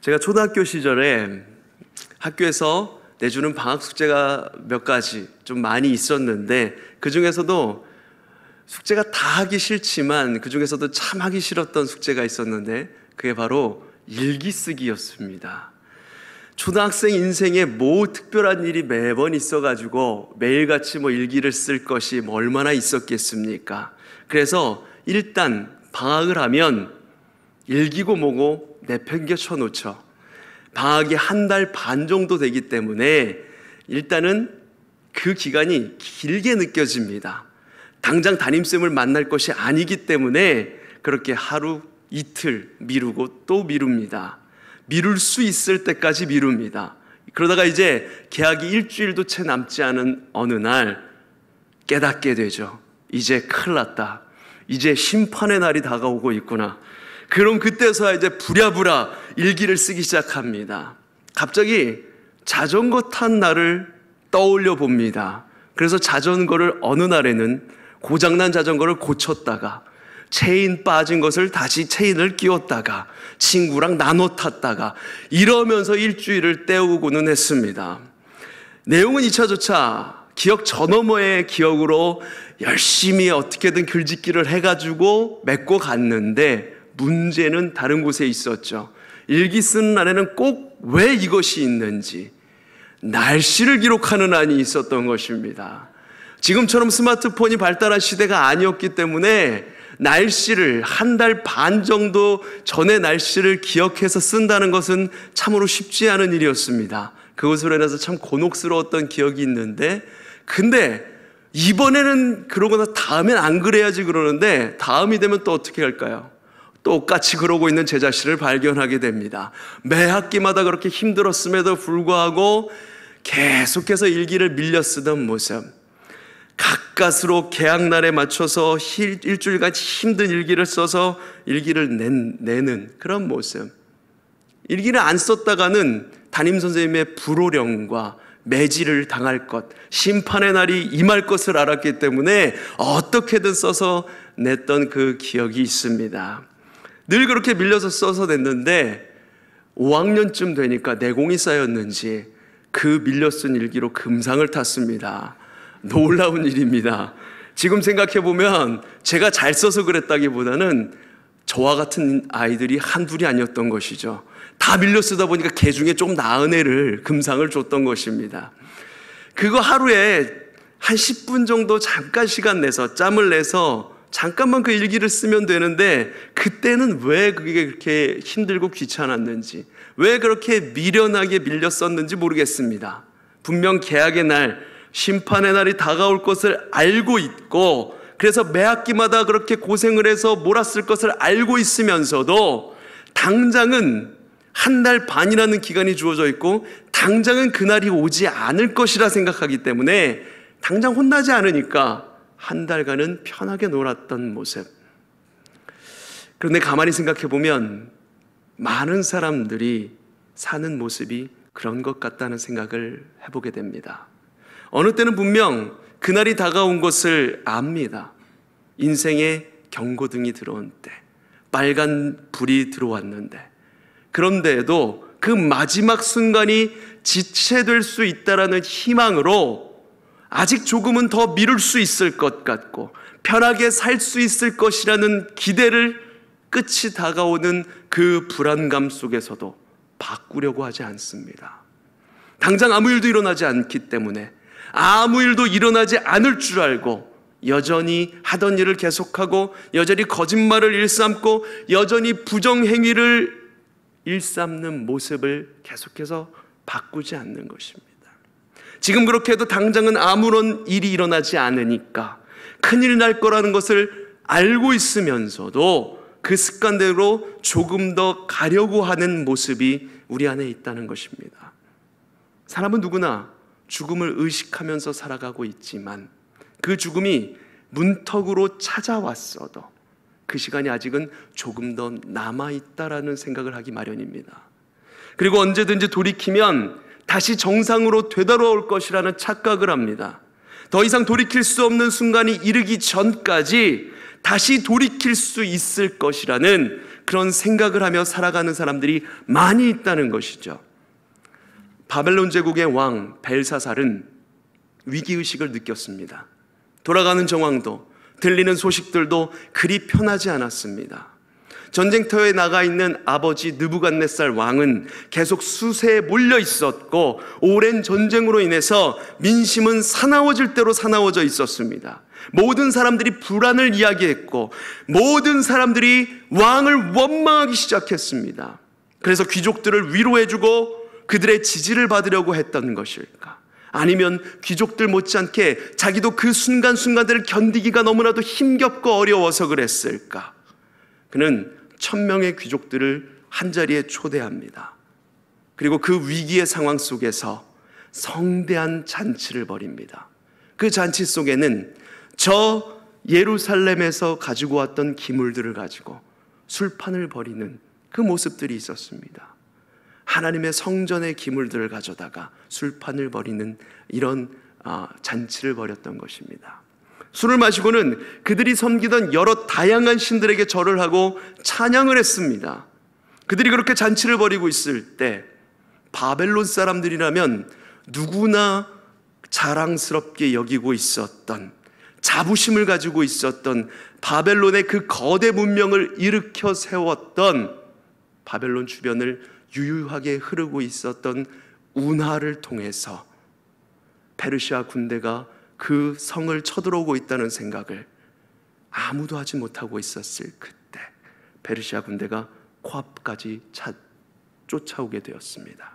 제가 초등학교 시절에 학교에서 내주는 방학 숙제가 몇 가지 좀 많이 있었는데, 그 중에서도 숙제가 다 하기 싫지만 그 중에서도 참 하기 싫었던 숙제가 있었는데, 그게 바로 일기 쓰기였습니다. 초등학생 인생에 뭐 특별한 일이 매번 있어가지고 매일같이 일기를 쓸 것이 얼마나 있었겠습니까? 그래서 일단 방학을 하면 일기고 뭐고 내팽개쳐 놓죠. 방학이 한 달 반 정도 되기 때문에 일단은 그 기간이 길게 느껴집니다. 당장 담임쌤을 만날 것이 아니기 때문에 그렇게 하루 이틀 미루고 또 미룹니다. 미룰 수 있을 때까지 미룹니다. 그러다가 이제 개학이 일주일도 채 남지 않은 어느 날 깨닫게 되죠. 이제 큰일 났다. 이제 심판의 날이 다가오고 있구나. 그럼 그때서야 이제 부랴부랴 일기를 쓰기 시작합니다. 갑자기 자전거 탄 날을 떠올려 봅니다. 그래서 자전거를 어느 날에는 고장난 자전거를 고쳤다가 체인 빠진 것을 다시 체인을 끼웠다가 친구랑 나눠 탔다가 이러면서 일주일을 때우고는 했습니다. 내용은 이차저차 기억 저 너머의 기억으로 열심히 어떻게든 글짓기를 해가지고 메꿔 갔는데, 문제는 다른 곳에 있었죠. 일기 쓰는 날에는 꼭 왜 이것이 있는지 날씨를 기록하는 안이 있었던 것입니다. 지금처럼 스마트폰이 발달한 시대가 아니었기 때문에 날씨를 한 달 반 정도 전의 날씨를 기억해서 쓴다는 것은 참으로 쉽지 않은 일이었습니다. 그것으로 인해서 참 곤혹스러웠던 기억이 있는데, 근데 이번에는 그러고 나서 다음엔 안 그래야지 그러는데, 다음이 되면 또 어떻게 할까요? 똑같이 그러고 있는 제 자신을 발견하게 됩니다. 매 학기마다 그렇게 힘들었음에도 불구하고 계속해서 일기를 밀려 쓰던 모습, 가까스로 개학날에 맞춰서 일주일간 힘든 일기를 써서 일기를 내는 그런 모습. 일기를 안 썼다가는 담임선생님의 불호령과 매질을 당할 것, 심판의 날이 임할 것을 알았기 때문에 어떻게든 써서 냈던 그 기억이 있습니다. 늘 그렇게 밀려서 써서 냈는데 5학년쯤 되니까 내공이 쌓였는지 그 밀려 쓴 일기로 금상을 탔습니다. 놀라운 일입니다. 지금 생각해보면 제가 잘 써서 그랬다기보다는 저와 같은 아이들이 한둘이 아니었던 것이죠. 다 밀려 쓰다 보니까 개 중에 좀 나은 애를 금상을 줬던 것입니다. 그거 하루에 한 10분 정도 잠깐 시간 내서 짬을 내서 잠깐만 그 일기를 쓰면 되는데, 그때는 왜 그게 그렇게 힘들고 귀찮았는지, 왜 그렇게 미련하게 밀려 썼는지 모르겠습니다. 분명 개학의 날, 심판의 날이 다가올 것을 알고 있고, 그래서 매 학기마다 그렇게 고생을 해서 몰았을 것을 알고 있으면서도 당장은 한 달 반이라는 기간이 주어져 있고 당장은 그날이 오지 않을 것이라 생각하기 때문에 당장 혼나지 않으니까 한 달간은 편하게 놀았던 모습. 그런데 가만히 생각해 보면 많은 사람들이 사는 모습이 그런 것 같다는 생각을 해보게 됩니다. 어느 때는 분명 그날이 다가온 것을 압니다. 인생에 경고등이 들어온 때, 빨간 불이 들어왔는데, 그런데도 그 마지막 순간이 지체될 수 있다라는 희망으로 아직 조금은 더 미룰 수 있을 것 같고 편하게 살 수 있을 것이라는 기대를 끝이 다가오는 그 불안감 속에서도 바꾸려고 하지 않습니다. 당장 아무 일도 일어나지 않기 때문에, 아무 일도 일어나지 않을 줄 알고 여전히 하던 일을 계속하고 여전히 거짓말을 일삼고 여전히 부정행위를 일삼는 모습을 계속해서 바꾸지 않는 것입니다. 지금 그렇게 해도 당장은 아무런 일이 일어나지 않으니까 큰일 날 거라는 것을 알고 있으면서도 그 습관대로 조금 더 가려고 하는 모습이 우리 안에 있다는 것입니다. 사람은 누구나 죽음을 의식하면서 살아가고 있지만 그 죽음이 문턱으로 찾아왔어도 그 시간이 아직은 조금 더 남아있다라는 생각을 하기 마련입니다. 그리고 언제든지 돌이키면 다시 정상으로 되돌아올 것이라는 착각을 합니다. 더 이상 돌이킬 수 없는 순간이 이르기 전까지 다시 돌이킬 수 있을 것이라는 그런 생각을 하며 살아가는 사람들이 많이 있다는 것이죠. 바벨론 제국의 왕 벨사살은 위기의식을 느꼈습니다. 돌아가는 정황도 들리는 소식들도 그리 편하지 않았습니다. 전쟁터에 나가 있는 아버지 느부갓네살 왕은 계속 수세에 몰려 있었고 오랜 전쟁으로 인해서 민심은 사나워질 대로 사나워져 있었습니다. 모든 사람들이 불안을 이야기했고 모든 사람들이 왕을 원망하기 시작했습니다. 그래서 귀족들을 위로해주고 그들의 지지를 받으려고 했던 것일까? 아니면 귀족들 못지않게 자기도 그 순간순간들을 견디기가 너무나도 힘겹고 어려워서 그랬을까? 그는 1000명의 귀족들을 한자리에 초대합니다. 그리고 그 위기의 상황 속에서 성대한 잔치를 벌입니다. 그 잔치 속에는 저 예루살렘에서 가지고 왔던 기물들을 가지고 술판을 벌이는 그 모습들이 있었습니다. 하나님의 성전의 기물들을 가져다가 술판을 벌이는 이런 잔치를 벌였던 것입니다. 술을 마시고는 그들이 섬기던 여러 다양한 신들에게 절을 하고 찬양을 했습니다. 그들이 그렇게 잔치를 벌이고 있을 때 바벨론 사람들이라면 누구나 자랑스럽게 여기고 있었던, 자부심을 가지고 있었던 바벨론의 그 거대 문명을 일으켜 세웠던, 바벨론 주변을 유유하게 흐르고 있었던 운하를 통해서 페르시아 군대가 그 성을 쳐들어오고 있다는 생각을 아무도 하지 못하고 있었을 그때 페르시아 군대가 코앞까지 쫓아오게 되었습니다.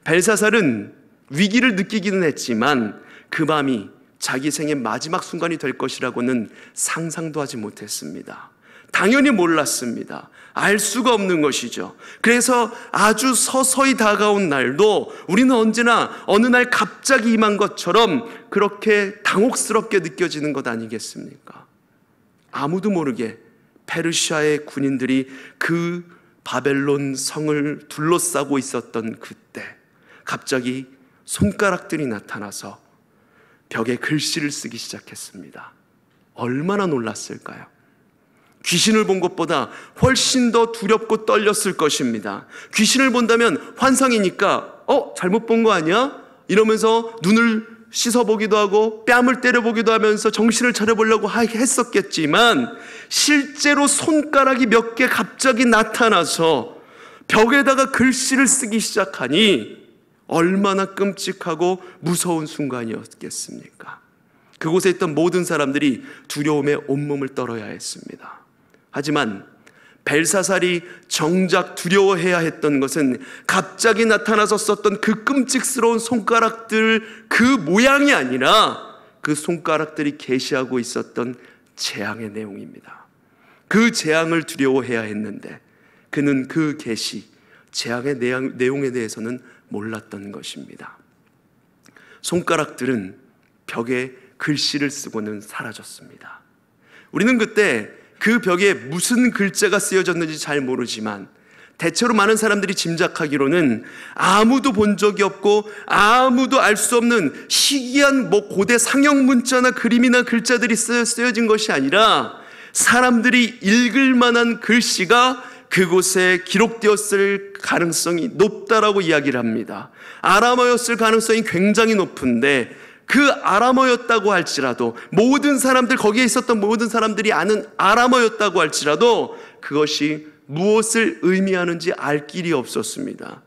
벨사살은 위기를 느끼기는 했지만 그 밤이 자기 생의 마지막 순간이 될 것이라고는 상상도 하지 못했습니다. 당연히 몰랐습니다. 알 수가 없는 것이죠. 그래서 아주 서서히 다가온 날도 우리는 언제나 어느 날 갑자기 임한 것처럼 그렇게 당혹스럽게 느껴지는 것 아니겠습니까? 아무도 모르게 페르시아의 군인들이 그 바벨론 성을 둘러싸고 있었던 그때 갑자기 손가락들이 나타나서 벽에 글씨를 쓰기 시작했습니다. 얼마나 놀랐을까요? 귀신을 본 것보다 훨씬 더 두렵고 떨렸을 것입니다. 귀신을 본다면 환상이니까 잘못 본 거 아니야? 이러면서 눈을 씻어보기도 하고 뺨을 때려보기도 하면서 정신을 차려보려고 했었겠지만 실제로 손가락이 몇 개 갑자기 나타나서 벽에다가 글씨를 쓰기 시작하니 얼마나 끔찍하고 무서운 순간이었겠습니까? 그곳에 있던 모든 사람들이 두려움에 온몸을 떨어야 했습니다. 하지만 벨사살이 정작 두려워해야 했던 것은 갑자기 나타나서 썼던 그 끔찍스러운 손가락들 그 모양이 아니라 그 손가락들이 계시하고 있었던 재앙의 내용입니다. 그 재앙을 두려워해야 했는데 그는 그 계시, 재앙의 내용에 대해서는 몰랐던 것입니다. 손가락들은 벽에 글씨를 쓰고는 사라졌습니다. 우리는 그때 그 벽에 무슨 글자가 쓰여졌는지 잘 모르지만 대체로 많은 사람들이 짐작하기로는 아무도 본 적이 없고 아무도 알 수 없는 희귀한 고대 상형 문자나 그림이나 글자들이 쓰여진 것이 아니라 사람들이 읽을 만한 글씨가 그곳에 기록되었을 가능성이 높다라고 이야기를 합니다. 아람어였을 가능성이 굉장히 높은데 그 아람어였다고 할지라도 모든 사람들, 거기에 있었던 모든 사람들이 아는 아람어였다고 할지라도 그것이 무엇을 의미하는지 알 길이 없었습니다.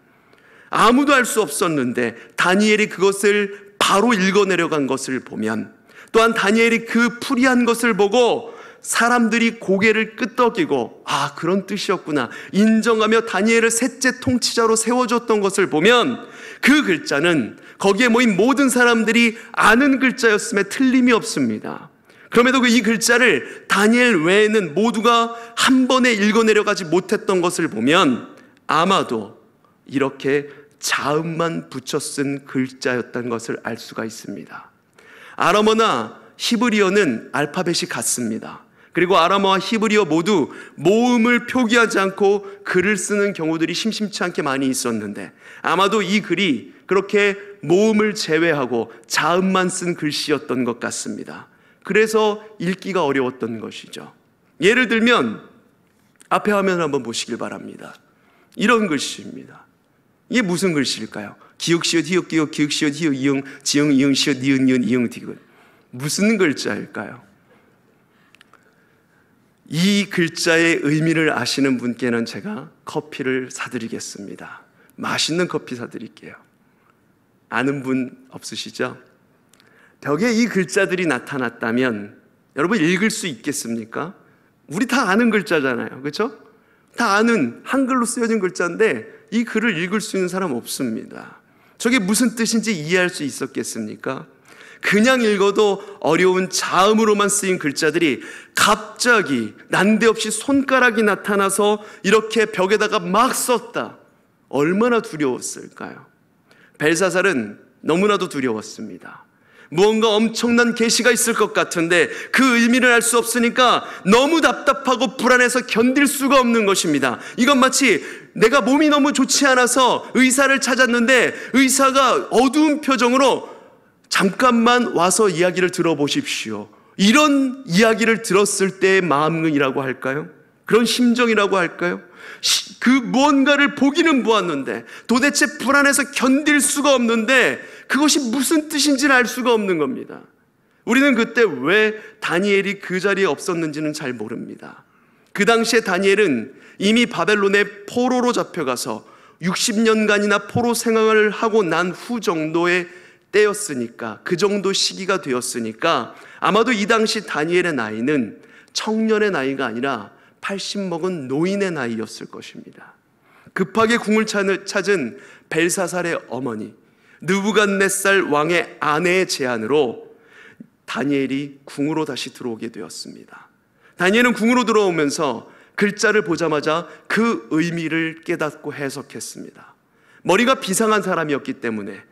아무도 알 수 없었는데 다니엘이 그것을 바로 읽어내려간 것을 보면, 또한 다니엘이 그 풀이한 것을 보고 사람들이 고개를 끄덕이고 그런 뜻이었구나 인정하며 다니엘을 셋째 통치자로 세워줬던 것을 보면 그 글자는 거기에 모인 모든 사람들이 아는 글자였음에 틀림이 없습니다. 그럼에도 이 글자를 다니엘 외에는 모두가 한 번에 읽어내려가지 못했던 것을 보면 아마도 이렇게 자음만 붙여 쓴 글자였던 것을 알 수가 있습니다. 아람어나 히브리어는 알파벳이 같습니다. 그리고 아람어와 히브리어 모두 모음을 표기하지 않고 글을 쓰는 경우들이 심심치 않게 많이 있었는데 아마도 이 글이 그렇게 모음을 제외하고 자음만 쓴 글씨였던 것 같습니다. 그래서 읽기가 어려웠던 것이죠. 예를 들면 앞에 화면을 한번 보시길 바랍니다. 이런 글씨입니다. 이게 무슨 글씨일까요? 기역, 시옷, 히읗, 기역, 기역, 시옷, 히읗, 이응, 지응, 이응, 시옷, 니은, 니은, 이응, 디귿. 무슨 글자일까요? 이 글자의 의미를 아시는 분께는 제가 커피를 사드리겠습니다. 맛있는 커피 사드릴게요. 아는 분 없으시죠? 벽에 이 글자들이 나타났다면 여러분 읽을 수 있겠습니까? 우리 다 아는 글자잖아요. 그렇죠? 다 아는 한글로 쓰여진 글자인데 이 글을 읽을 수 있는 사람 없습니다. 저게 무슨 뜻인지 이해할 수 있었겠습니까? 그냥 읽어도 어려운 자음으로만 쓰인 글자들이 갑자기 난데없이 손가락이 나타나서 이렇게 벽에다가 막 썼다. 얼마나 두려웠을까요? 벨사살은 너무나도 두려웠습니다. 무언가 엄청난 계시가 있을 것 같은데 그 의미를 알 수 없으니까 너무 답답하고 불안해서 견딜 수가 없는 것입니다. 이건 마치 내가 몸이 너무 좋지 않아서 의사를 찾았는데 의사가 어두운 표정으로 잠깐만 와서 이야기를 들어보십시오. 이런 이야기를 들었을 때의 마음이라고 할까요? 그런 심정이라고 할까요? 그 무언가를 보기는 보았는데 도대체 불안해서 견딜 수가 없는데 그것이 무슨 뜻인지를 알 수가 없는 겁니다. 우리는 그때 왜 다니엘이 그 자리에 없었는지는 잘 모릅니다. 그 당시에 다니엘은 이미 바벨론의 포로로 잡혀가서 60년간이나 포로 생활을 하고 난 후 정도의 때였으니까, 그 정도 시기가 되었으니까 아마도 이 당시 다니엘의 나이는 청년의 나이가 아니라 80 먹은 노인의 나이였을 것입니다. 급하게 궁을 찾은 벨사살의 어머니 느부갓네살 왕의 아내의 제안으로 다니엘이 궁으로 다시 들어오게 되었습니다. 다니엘은 궁으로 들어오면서 글자를 보자마자 그 의미를 깨닫고 해석했습니다. 머리가 비상한 사람이었기 때문에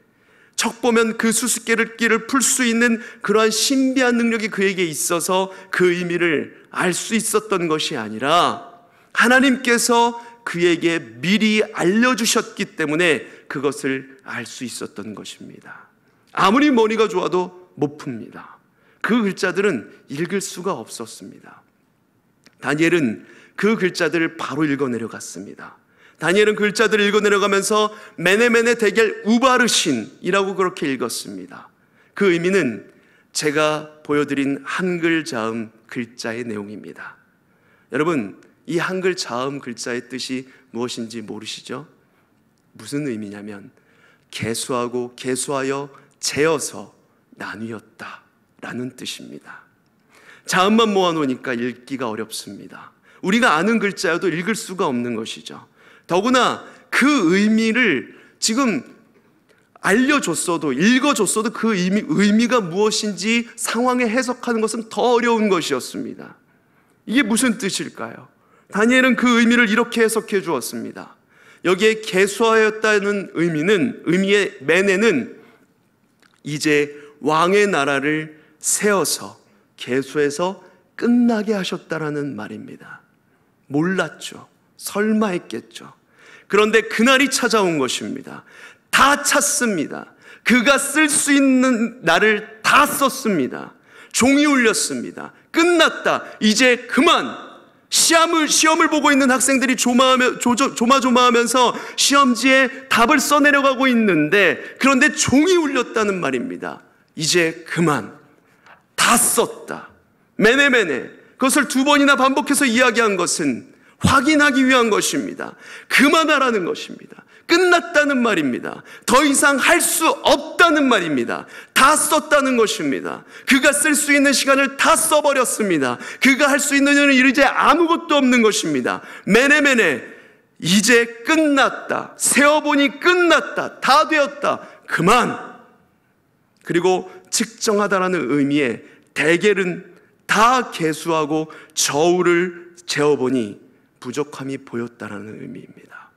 척 보면 그 수수께끼를 풀 수 있는 그러한 신비한 능력이 그에게 있어서 그 의미를 알 수 있었던 것이 아니라 하나님께서 그에게 미리 알려주셨기 때문에 그것을 알 수 있었던 것입니다. 아무리 머리가 좋아도 못 풉니다. 그 글자들은 읽을 수가 없었습니다. 다니엘은 그 글자들을 바로 읽어내려갔습니다. 다니엘은 글자들을 읽어내려가면서 메네메네 데겔 우바르신이라고 그렇게 읽었습니다. 그 의미는 제가 보여드린 한글 자음 글자의 내용입니다. 여러분, 이 한글 자음 글자의 뜻이 무엇인지 모르시죠? 무슨 의미냐면 계수하고 계수하여 재어서 나뉘었다 라는 뜻입니다. 자음만 모아놓으니까 읽기가 어렵습니다. 우리가 아는 글자여도 읽을 수가 없는 것이죠. 더구나 그 의미를 지금 알려줬어도 읽어줬어도 그 의미가 무엇인지 상황에 해석하는 것은 더 어려운 것이었습니다. 이게 무슨 뜻일까요? 다니엘은 그 의미를 이렇게 해석해 주었습니다. 여기에 계수하였다는 의미의 메네는 이제 왕의 나라를 세워서 계수해서 끝나게 하셨다라는 말입니다. 몰랐죠. 설마 했겠죠. 그런데 그날이 찾아온 것입니다. 다 찼습니다. 그가 쓸 수 있는 날을 다 썼습니다. 종이 울렸습니다. 끝났다. 이제 그만. 시험을 보고 있는 학생들이 조마조마하면서 시험지에 답을 써내려가고 있는데, 그런데 종이 울렸다는 말입니다. 이제 그만. 다 썼다. 메네메네. 그것을 2번이나 반복해서 이야기한 것은 확인하기 위한 것입니다. 그만하라는 것입니다. 끝났다는 말입니다. 더 이상 할 수 없다는 말입니다. 다 썼다는 것입니다. 그가 쓸 수 있는 시간을 다 써버렸습니다. 그가 할 수 있는 일은 이제 아무것도 없는 것입니다. 메네메네, 이제 끝났다. 세어보니 끝났다. 다 되었다. 그만. 그리고 측정하다라는 의미의 대겔은 다 계수하고 저울을 재어보니 부족함이 보였다라는 의미입니다.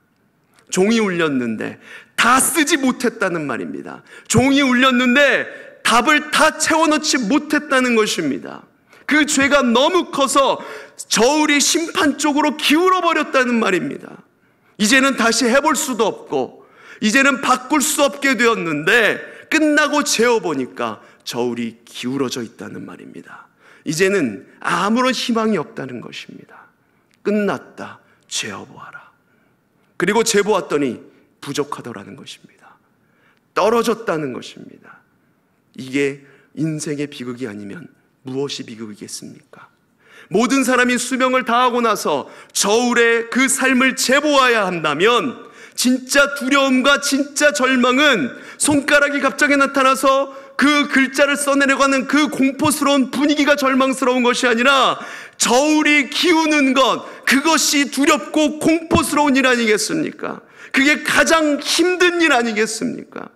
종이 울렸는데 다 쓰지 못했다는 말입니다. 종이 울렸는데 답을 다 채워넣지 못했다는 것입니다. 그 죄가 너무 커서 저울이 심판 쪽으로 기울어 버렸다는 말입니다. 이제는 다시 해볼 수도 없고 이제는 바꿀 수 없게 되었는데 끝나고 재어보니까 저울이 기울어져 있다는 말입니다. 이제는 아무런 희망이 없다는 것입니다. 끝났다. 재어보아라. 그리고 재보았더니 부족하더라는 것입니다. 떨어졌다는 것입니다. 이게 인생의 비극이 아니면 무엇이 비극이겠습니까? 모든 사람이 수명을 다하고 나서 저울에 그 삶을 재보아야 한다면 진짜 두려움과 진짜 절망은 손가락이 갑자기 나타나서 그 글자를 써내려고 하는 그 공포스러운 분위기가 절망스러운 것이 아니라 저울이 기우는 것, 그것이 두렵고 공포스러운 일 아니겠습니까? 그게 가장 힘든 일 아니겠습니까?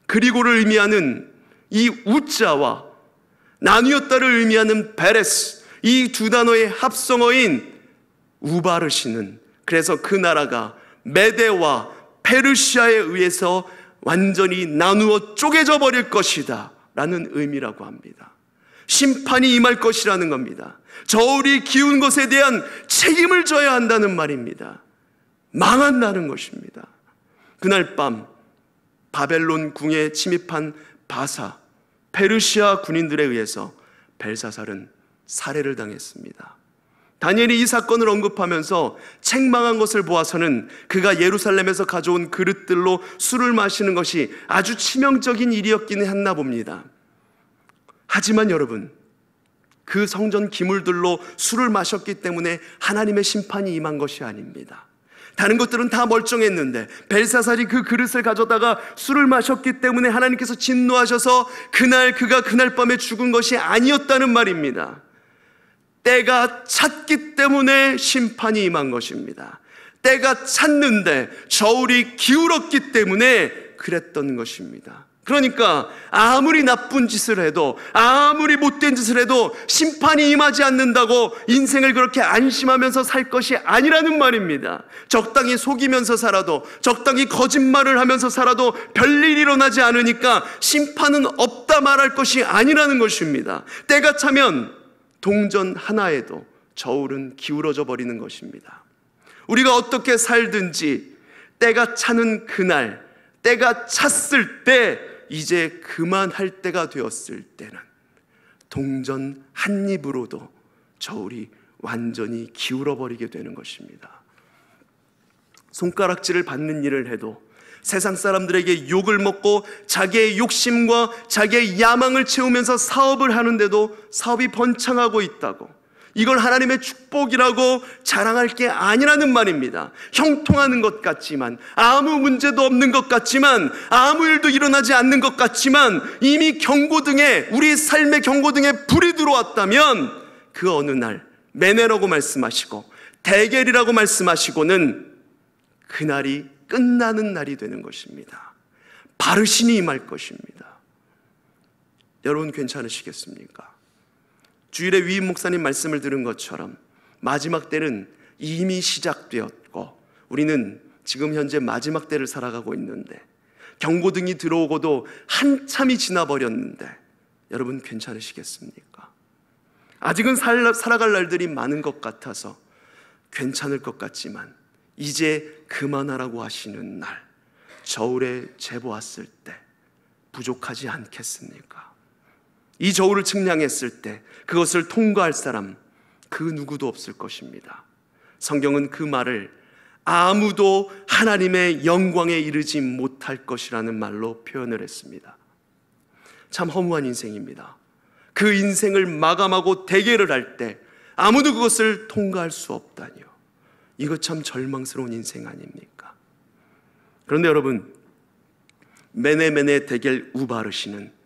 그리고를 의미하는 이 우자와 나누었다를 의미하는 베레스, 이 두 단어의 합성어인 우바르시는, 그래서 그 나라가 메데와 페르시아에 의해서 완전히 나누어 쪼개져 버릴 것이다 라는 의미라고 합니다. 심판이 임할 것이라는 겁니다. 저울이 기운 것에 대한 책임을 져야 한다는 말입니다. 망한다는 것입니다. 그날 밤 바벨론 궁에 침입한 바사, 페르시아 군인들에 의해서 벨사살은 살해를 당했습니다. 다니엘이 이 사건을 언급하면서 책망한 것을 보아서는 그가 예루살렘에서 가져온 그릇들로 술을 마시는 것이 아주 치명적인 일이었기는 했나 봅니다. 하지만 여러분, 그 성전 기물들로 술을 마셨기 때문에 하나님의 심판이 임한 것이 아닙니다. 다른 것들은 다 멀쩡했는데 벨사살이 그 그릇을 가져다가 술을 마셨기 때문에 하나님께서 진노하셔서 그가 그날 밤에 죽은 것이 아니었다는 말입니다. 때가 찼기 때문에 심판이 임한 것입니다. 때가 찼는데 저울이 기울었기 때문에 그랬던 것입니다. 그러니까 아무리 나쁜 짓을 해도, 아무리 못된 짓을 해도 심판이 임하지 않는다고 인생을 그렇게 안심하면서 살 것이 아니라는 말입니다. 적당히 속이면서 살아도, 적당히 거짓말을 하면서 살아도 별일이 일어나지 않으니까 심판은 없다 말할 것이 아니라는 것입니다. 때가 차면 동전 하나에도 저울은 기울어져 버리는 것입니다. 우리가 어떻게 살든지 때가 차는 그날, 때가 찼을 때, 이제 그만할 때가 되었을 때는 동전 한 입으로도 저울이 완전히 기울어 버리게 되는 것입니다. 손가락질을 받는 일을 해도, 세상 사람들에게 욕을 먹고 자기의 욕심과 자기의 야망을 채우면서 사업을 하는데도 사업이 번창하고 있다고, 이걸 하나님의 축복이라고 자랑할 게 아니라는 말입니다. 형통하는 것 같지만, 아무 문제도 없는 것 같지만, 아무 일도 일어나지 않는 것 같지만 이미 경고등에, 우리 삶의 경고등에 불이 들어왔다면 그 어느 날 메네라고 말씀하시고 대겔이라고 말씀하시고는 그날이 끝나는 날이 되는 것입니다. 바르신이 임할 것입니다. 여러분 괜찮으시겠습니까? 주일에 위임 목사님 말씀을 들은 것처럼 마지막 때는 이미 시작되었고 우리는 지금 현재 마지막 때를 살아가고 있는데, 경고등이 들어오고도 한참이 지나버렸는데 여러분 괜찮으시겠습니까? 아직은 살아갈 날들이 많은 것 같아서 괜찮을 것 같지만 이제 그만하라고 하시는 날, 저울에 재보았을 때 부족하지 않겠습니까? 이 저울을 측량했을 때 그것을 통과할 사람 그 누구도 없을 것입니다. 성경은 그 말을 아무도 하나님의 영광에 이르지 못할 것이라는 말로 표현을 했습니다. 참 허무한 인생입니다. 그 인생을 마감하고 대결을 할 때 아무도 그것을 통과할 수 없다니요. 이거 참 절망스러운 인생 아닙니까? 그런데 여러분, 메네메네 대겔 우바르시는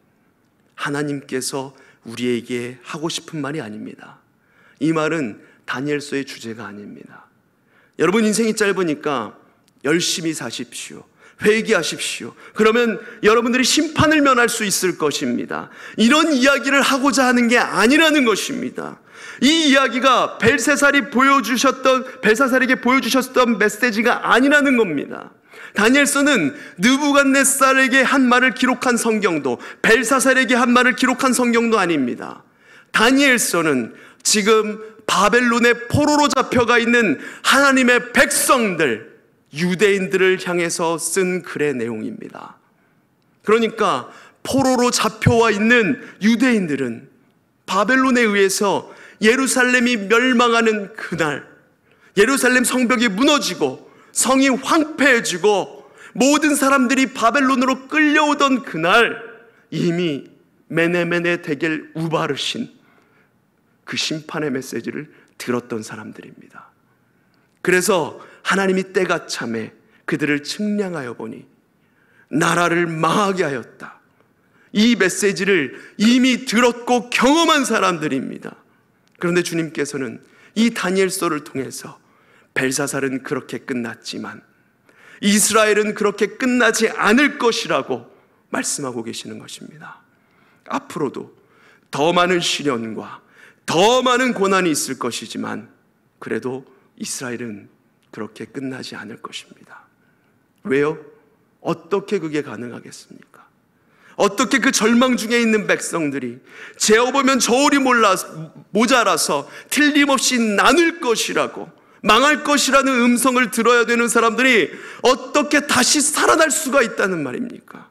하나님께서 우리에게 하고 싶은 말이 아닙니다. 이 말은 다니엘서의 주제가 아닙니다. 여러분 인생이 짧으니까 열심히 사십시오. 회개하십시오. 그러면 여러분들이 심판을 면할 수 있을 것입니다. 이런 이야기를 하고자 하는 게 아니라는 것입니다. 이 이야기가 벨사살에게 보여주셨던 메시지가 아니라는 겁니다. 다니엘서는 느부갓네살에게 한 말을 기록한 성경도, 벨사살에게 한 말을 기록한 성경도 아닙니다. 다니엘서는 지금 바벨론의 포로로 잡혀가 있는 하나님의 백성들, 유대인들을 향해서 쓴 글의 내용입니다. 그러니까 포로로 잡혀와 있는 유대인들은 바벨론에 의해서 예루살렘이 멸망하는 그날, 예루살렘 성벽이 무너지고 성이 황폐해지고 모든 사람들이 바벨론으로 끌려오던 그날 이미 메네메네 데겔 우바르신 그 심판의 메시지를 들었던 사람들입니다. 그래서 하나님이 때가 참에 그들을 측량하여 보니 나라를 망하게 하였다. 이 메시지를 이미 들었고 경험한 사람들입니다. 그런데 주님께서는 이 다니엘서를 통해서 벨사살은 그렇게 끝났지만 이스라엘은 그렇게 끝나지 않을 것이라고 말씀하고 계시는 것입니다. 앞으로도 더 많은 시련과 더 많은 고난이 있을 것이지만 그래도 이스라엘은 그렇게 끝나지 않을 것입니다. 왜요? 어떻게 그게 가능하겠습니까? 어떻게 그 절망 중에 있는 백성들이 재어보면 저울이 모자라서 틀림없이 나눌 것이라고, 망할 것이라는 음성을 들어야 되는 사람들이 어떻게 다시 살아날 수가 있다는 말입니까?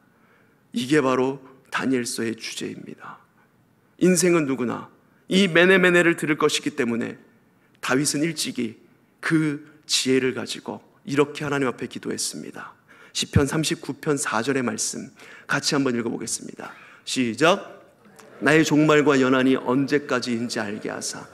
이게 바로 다니엘서의 주제입니다. 인생은 누구나 이 메네메네를 들을 것이기 때문에 다윗은 일찍이 그 지혜를 가지고 이렇게 하나님 앞에 기도했습니다. 시편 39편 4절의 말씀 같이 한번 읽어보겠습니다. 시작. 나의 종말과 연한이 언제까지인지 알게 하사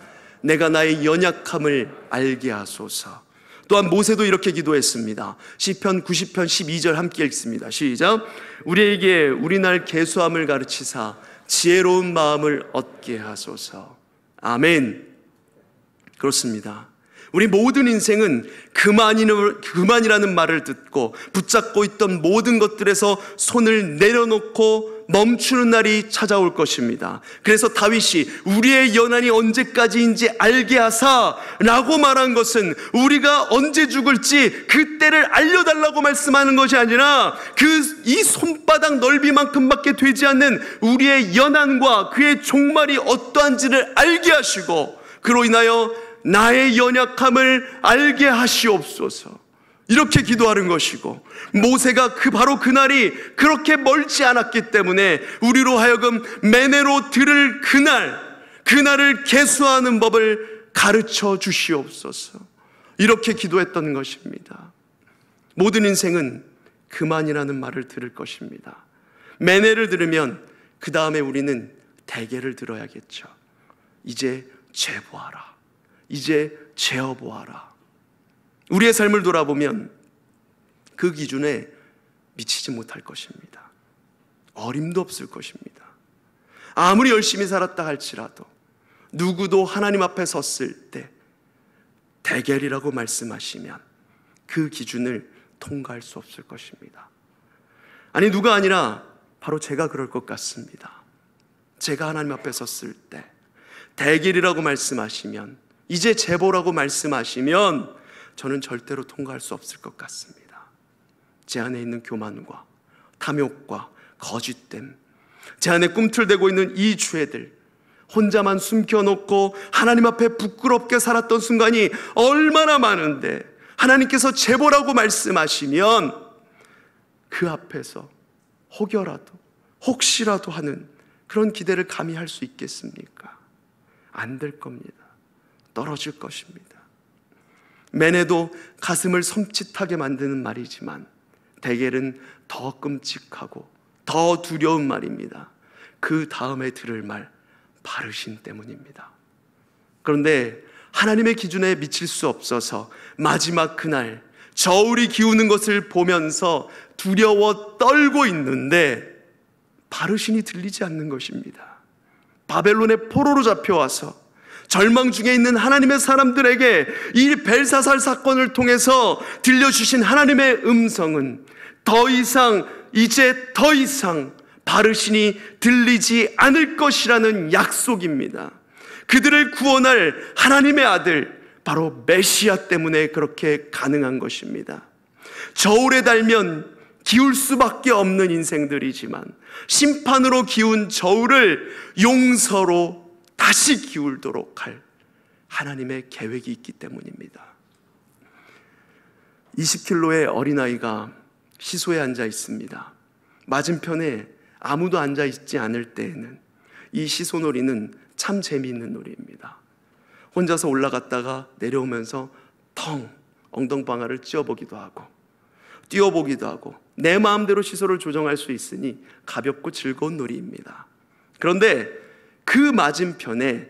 내가 나의 연약함을 알게 하소서. 또한 모세도 이렇게 기도했습니다. 시편 90편 12절 함께 읽습니다. 시작. 우리에게 우리날 계수함을 가르치사 지혜로운 마음을 얻게 하소서. 아멘. 그렇습니다. 우리 모든 인생은 그만이라는 말을 듣고 붙잡고 있던 모든 것들에서 손을 내려놓고 멈추는 날이 찾아올 것입니다. 그래서 다윗이 우리의 연한이 언제까지인지 알게 하사 라고 말한 것은 우리가 언제 죽을지 그때를 알려달라고 말씀하는 것이 아니라 이 손바닥 넓이만큼밖에 되지 않는 우리의 연한과 그의 종말이 어떠한지를 알게 하시고 그로 인하여 나의 연약함을 알게 하시옵소서. 이렇게 기도하는 것이고, 모세가 바로 그날이 그렇게 멀지 않았기 때문에 우리로 하여금 메네로 들을 그날을 계수하는 법을 가르쳐 주시옵소서. 이렇게 기도했던 것입니다. 모든 인생은 그만이라는 말을 들을 것입니다. 메네를 들으면 그 다음에 우리는 대개를 들어야겠죠. 이제 재보아라. 이제 재어보아라. 우리의 삶을 돌아보면 그 기준에 미치지 못할 것입니다. 어림도 없을 것입니다. 아무리 열심히 살았다 할지라도 누구도 하나님 앞에 섰을 때 대결이라고 말씀하시면 그 기준을 통과할 수 없을 것입니다. 아니, 누가 아니라 바로 제가 그럴 것 같습니다. 제가 하나님 앞에 섰을 때 대결이라고 말씀하시면, 이제 재보라고 말씀하시면 저는 절대로 통과할 수 없을 것 같습니다. 제 안에 있는 교만과 탐욕과 거짓됨, 제 안에 꿈틀대고 있는 이 죄들, 혼자만 숨겨놓고 하나님 앞에 부끄럽게 살았던 순간이 얼마나 많은데 하나님께서 재보라고 말씀하시면 그 앞에서 혹시라도 하는 그런 기대를 감히 할 수 있겠습니까? 안 될 겁니다. 떨어질 것입니다. 메네도 가슴을 섬찟하게 만드는 말이지만 대겔은 더 끔찍하고 더 두려운 말입니다. 그 다음에 들을 말, 바르신 때문입니다. 그런데 하나님의 기준에 미칠 수 없어서 마지막 그날 저울이 기우는 것을 보면서 두려워 떨고 있는데 바르신이 들리지 않는 것입니다. 바벨론의 포로로 잡혀와서 절망 중에 있는 하나님의 사람들에게 이 벨사살 사건을 통해서 들려주신 하나님의 음성은 이제 더 이상 바르신이 들리지 않을 것이라는 약속입니다. 그들을 구원할 하나님의 아들, 바로 메시아 때문에 그렇게 가능한 것입니다. 저울에 달면 기울 수밖에 없는 인생들이지만 심판으로 기운 저울을 용서로 다시 기울도록 할 하나님의 계획이 있기 때문입니다. 20kg의 어린아이가 시소에 앉아 있습니다. 맞은편에 아무도 앉아 있지 않을 때에는 이 시소놀이는 참 재미있는 놀이입니다. 혼자서 올라갔다가 내려오면서 텅 엉덩방아를 찧어보기도 하고 뛰어보기도 하고 내 마음대로 시소를 조정할 수 있으니 가볍고 즐거운 놀이입니다. 그런데 그 맞은편에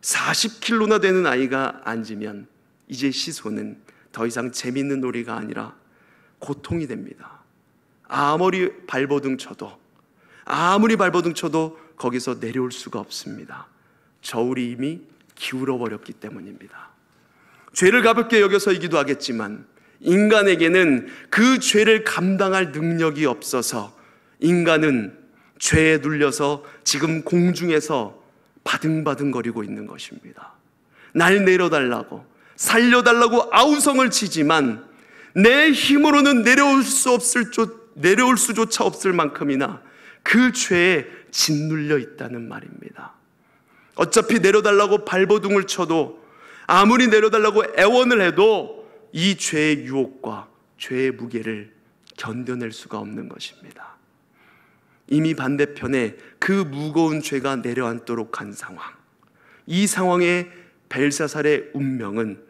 40kg나 되는 아이가 앉으면 이제 시소는 더 이상 재밌는 놀이가 아니라 고통이 됩니다. 아무리 발버둥 쳐도 거기서 내려올 수가 없습니다. 저울이 이미 기울어 버렸기 때문입니다. 죄를 가볍게 여겨서이기도 하겠지만 인간에게는 그 죄를 감당할 능력이 없어서 인간은 죄에 눌려서 지금 공중에서 바등바등거리고 있는 것입니다. 날 내려달라고 살려달라고 아우성을 치지만 내 힘으로는 내려올 수조차 없을 만큼이나 그 죄에 짓눌려 있다는 말입니다. 어차피 내려달라고 발버둥을 쳐도 아무리 내려달라고 애원을 해도 이 죄의 유혹과 죄의 무게를 견뎌낼 수가 없는 것입니다. 이미 반대편에 그 무거운 죄가 내려앉도록 한 상황, 이 상황에 벨사살의 운명은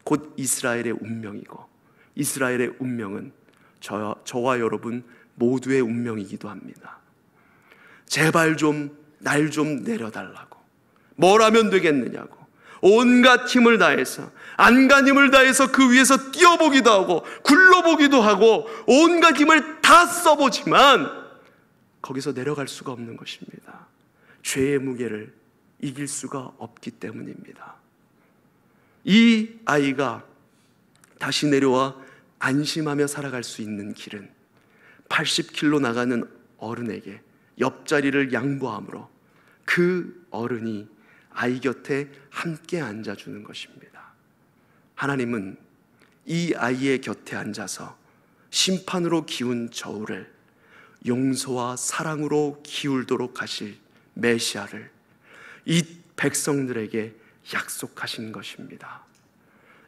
곧 이스라엘의 운명이고 이스라엘의 운명은 저와 여러분 모두의 운명이기도 합니다. 제발 날 좀 내려달라고, 뭘 하면 되겠느냐고 온갖 힘을 다해서 안간힘을 다해서 그 위에서 뛰어보기도 하고 굴러보기도 하고 온갖 힘을 다 써보지만 거기서 내려갈 수가 없는 것입니다. 죄의 무게를 이길 수가 없기 때문입니다. 이 아이가 다시 내려와 안심하며 살아갈 수 있는 길은 80km 나가는 어른에게 옆자리를 양보함으로 그 어른이 아이 곁에 함께 앉아주는 것입니다. 하나님은 이 아이의 곁에 앉아서 심판으로 기운 저울을 용서와 사랑으로 기울도록 하실 메시아를 이 백성들에게 약속하신 것입니다.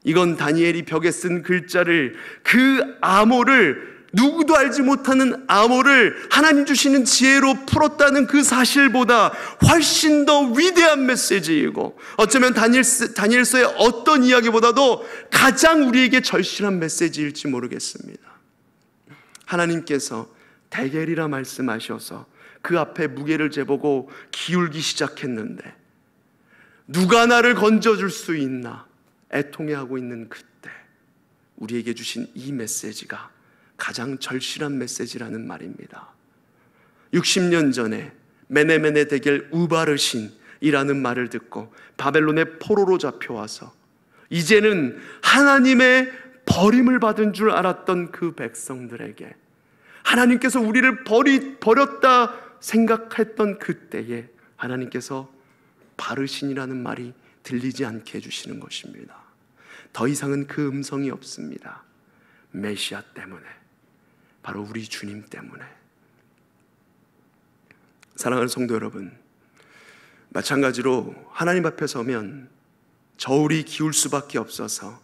이건 다니엘이 벽에 쓴 글자를, 그 암호를, 누구도 알지 못하는 암호를 하나님 주시는 지혜로 풀었다는 그 사실보다 훨씬 더 위대한 메시지이고 어쩌면 다니엘서의 어떤 이야기보다도 가장 우리에게 절실한 메시지일지 모르겠습니다. 하나님께서 대겔이라 말씀하셔서 그 앞에 무게를 재보고 기울기 시작했는데 누가 나를 건져줄 수 있나 애통해하고 있는 그때 우리에게 주신 이 메시지가 가장 절실한 메시지라는 말입니다. 60년 전에 메네메네 대겔 우바르신이라는 말을 듣고 바벨론의 포로로 잡혀와서 이제는 하나님의 버림을 받은 줄 알았던 그 백성들에게 하나님께서 우리를 버렸다 생각했던 그때에 하나님께서 바르신이라는 말이 들리지 않게 해주시는 것입니다. 더 이상은 그 음성이 없습니다. 메시아 때문에, 바로 우리 주님 때문에. 사랑하는 성도 여러분, 마찬가지로 하나님 앞에 서면 저울이 기울 수밖에 없어서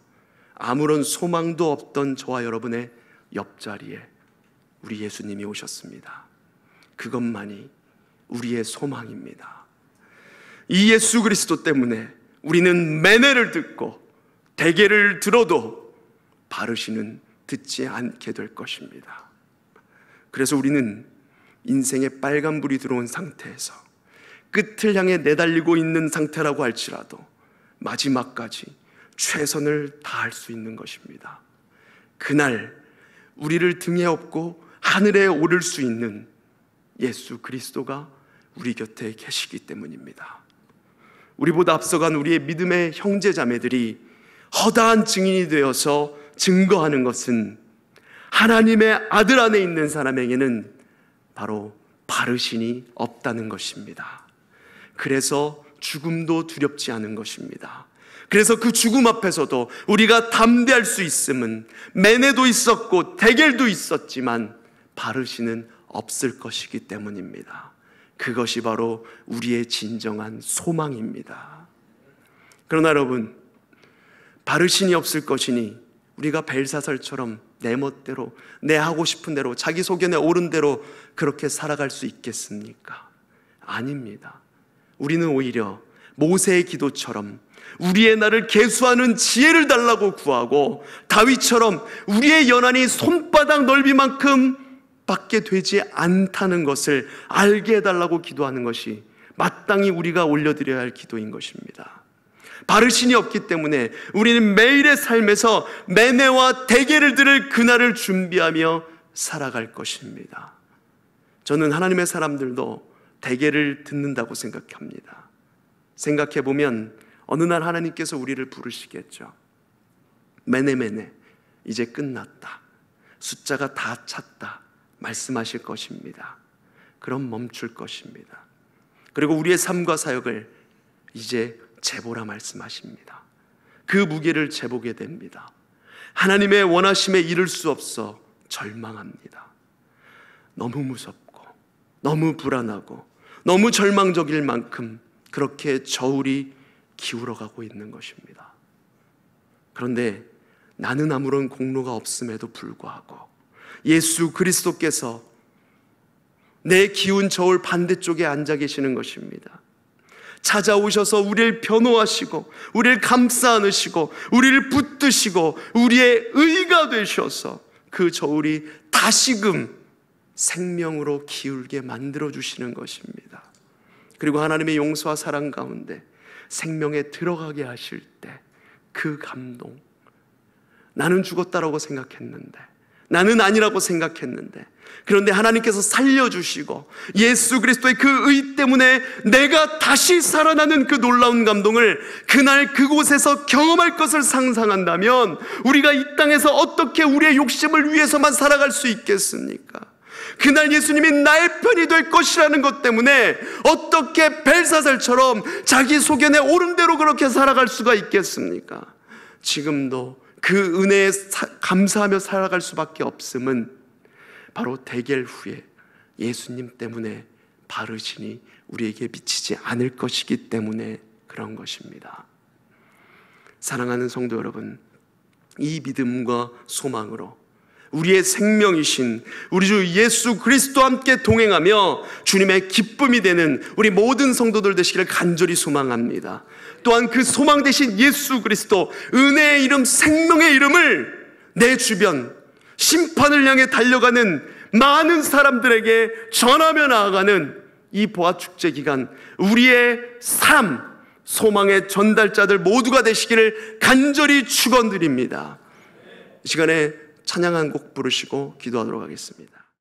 아무런 소망도 없던 저와 여러분의 옆자리에 우리 예수님이 오셨습니다. 그것만이 우리의 소망입니다. 이 예수 그리스도 때문에 우리는 메네를 듣고 대겔을 들어도 바르시는 듣지 않게 될 것입니다. 그래서 우리는 인생에 빨간불이 들어온 상태에서 끝을 향해 내달리고 있는 상태라고 할지라도 마지막까지 최선을 다할 수 있는 것입니다. 그날 우리를 등에 업고 하늘에 오를 수 있는 예수 그리스도가 우리 곁에 계시기 때문입니다. 우리보다 앞서간 우리의 믿음의 형제 자매들이 허다한 증인이 되어서 증거하는 것은 하나님의 아들 안에 있는 사람에게는 바로 바르신이 없다는 것입니다. 그래서 죽음도 두렵지 않은 것입니다. 그래서 그 죽음 앞에서도 우리가 담대할 수 있음은 메네도 있었고 대겔도 있었지만 바르신은 없을 것이기 때문입니다. 그것이 바로 우리의 진정한 소망입니다. 그러나 여러분, 바르신이 없을 것이니 우리가 벨사살처럼 내 멋대로, 내 하고 싶은 대로, 자기 소견에 옳은 대로 그렇게 살아갈 수 있겠습니까? 아닙니다. 우리는 오히려 모세의 기도처럼 우리의 날을 계수하는 지혜를 달라고 구하고, 다윗처럼 우리의 연한이 손바닥 넓이만큼 밖에 되지 않다는 것을 알게 해달라고 기도하는 것이 마땅히 우리가 올려드려야 할 기도인 것입니다. 바르신이 없기 때문에 우리는 매일의 삶에서 매매와 대계를 들을 그날을 준비하며 살아갈 것입니다. 저는 하나님의 사람들도 대계를 듣는다고 생각합니다. 생각해보면 어느 날 하나님께서 우리를 부르시겠죠. 매네 이제 끝났다, 숫자가 다 찼다 말씀하실 것입니다. 그럼 멈출 것입니다. 그리고 우리의 삶과 사역을 이제 재보라 말씀하십니다. 그 무게를 재보게 됩니다. 하나님의 원하심에 이를 수 없어 절망합니다. 너무 무섭고 너무 불안하고 너무 절망적일 만큼 그렇게 저울이 기울어가고 있는 것입니다. 그런데 나는 아무런 공로가 없음에도 불구하고 예수 그리스도께서 내 기운 저울 반대쪽에 앉아 계시는 것입니다. 찾아오셔서 우리를 변호하시고 우리를 감싸 안으시고 우리를 붙드시고 우리의 의가 되셔서 그 저울이 다시금 생명으로 기울게 만들어주시는 것입니다. 그리고 하나님의 용서와 사랑 가운데 생명에 들어가게 하실 때 그 감동, 나는 죽었다라고 생각했는데, 나는 아니라고 생각했는데, 그런데 하나님께서 살려주시고 예수 그리스도의 그 의 때문에 내가 다시 살아나는 그 놀라운 감동을 그날 그곳에서 경험할 것을 상상한다면 우리가 이 땅에서 어떻게 우리의 욕심을 위해서만 살아갈 수 있겠습니까? 그날 예수님이 나의 편이 될 것이라는 것 때문에 어떻게 벨사살처럼 자기 소견에 옳은 대로 그렇게 살아갈 수가 있겠습니까? 지금도 그 은혜에 감사하며 살아갈 수밖에 없음은 바로 대결 후에 예수님 때문에 바르신이 우리에게 미치지 않을 것이기 때문에 그런 것입니다. 사랑하는 성도 여러분, 이 믿음과 소망으로 우리의 생명이신 우리 주 예수 그리스도와 함께 동행하며 주님의 기쁨이 되는 우리 모든 성도들 되시기를 간절히 소망합니다. 또한 그 소망 되신 예수 그리스도, 은혜의 이름, 생명의 이름을 내 주변 심판을 향해 달려가는 많은 사람들에게 전하며 나아가는 이 보아축제 기간, 우리의 삶, 소망의 전달자들 모두가 되시기를 간절히 축원드립니다. 이 시간에 찬양 한 곡 부르시고 기도하도록 하겠습니다.